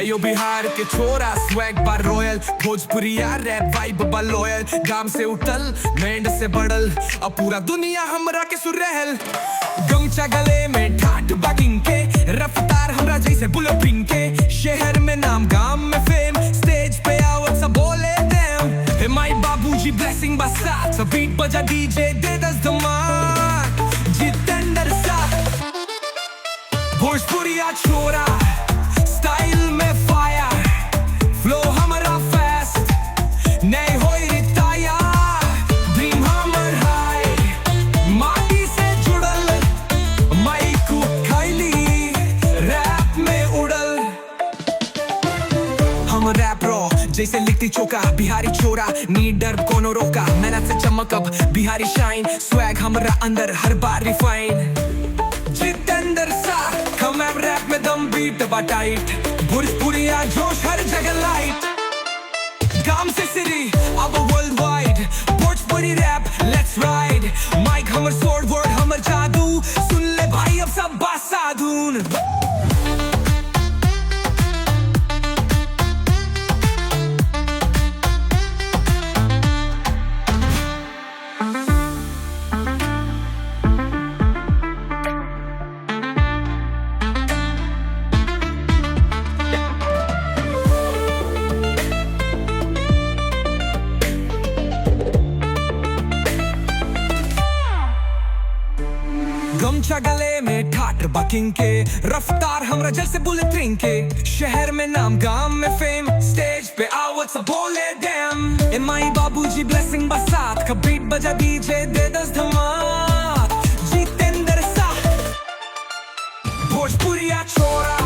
यो बिहार के छोरा स्वैग बार रॉयल, भोजपुरिया रैप वाइब बा लॉयल। गाम से उठल मेंढ से बढ़ल, अब पूरा दुनिया हमरा के सुरहल। गमछा गले में ठाट बागिंग के, रफ्तार हमरा जैसे बुलेट पिंग के। शहर में नाम गाम में फेम, स्टेज पे आवत सब बोले देम। हे माई बाबूजी ब्लेसिंग बा साथ, सब बीट बजा डीजे दे 10 धमाक। जितेंद्र सा भोजपुरिया छोरा, स्टाइल में फायर, फ्लो हमारा फास्ट, नहीं होई रिटायर। ड्रीम हमर हाई, माटी से जुड़ल, माइक उठैली, रैप में उड़ल। हम रैप रॉ जैसे लिखती चौका, बिहारी छोरा नी डर कोनो रोका। मेहनत से चमक अब बिहारी शाइन, स्वैग हमरा अंदर हर बार रिफाइन। जितेंद्र सा हम रैप में दम बीट बा टाइट, भोजपुरिया जोश हर जगह लाइट। गाम से सिटी अब world wide, Bhojpuri rap let's ride. Mic हमर स्वॉर्ड वर्ड हमर जादू, सुन ले भाई अब सब बात साधुन। गमछा गले में ठाट बकिंग के, रफ्तार हमरा जैसे बुलेट ट्रेन के। शहर में नाम गाम में फेम, स्टेज पे आवत सब बोले डैम। ए माई बाबूजी ब्लेसिंग बा साथ, का बीट बजा डीजे दे 10 धमाक। जितेंद्र सा भोजपुरिया छोरा,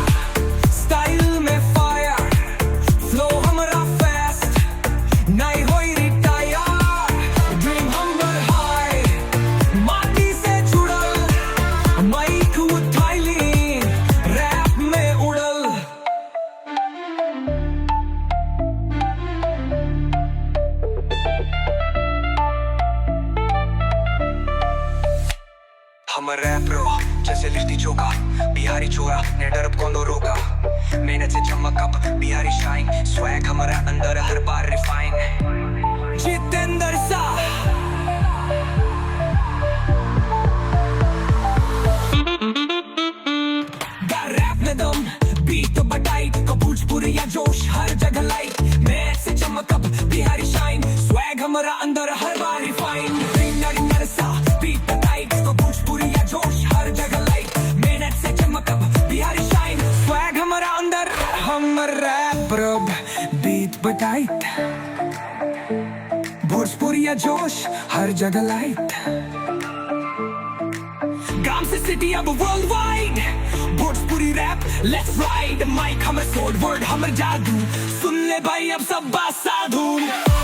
स्टाइल में फायर, फ्लो हमरा फास्ट, नहीं होई रिटायर। ड्रीम हमर हाई, माटी से जुड़ल, माइक उठैली, रैप में उड़ल। हम रैप रो जैसे लिखती चौका, बिहारी छोरा ने डर अब कौन रोका। मेहनत से चमक अब बिहारी शाइन, स्वैग हमारा अंदर हर बार रिफाइन। जितेंद्र सा रैप में दम बीट बटाइट, भोजपुरिया जोश हर जगह लाइट। मेहनत से चमक अब बिहारी शाइन, स्वैग हमारा अंदर हर बार रिफाइन। सा बीट बटाइट, भोजपुरिया जोश हर जगह लाइट। मेहनत से चमक अब बिहारी शाइन, स्वैग हमारा अंदर हमर रैप रब बीट बटाइट। भोजपुरिया जोश हर जगह लाइट। गाम से सिटी अब world wide, Bhojpuri rap let's ride. Mic हमर स्वॉर्ड वर्ड हमर जादू, सुन ले भाई अब सब बात साधु।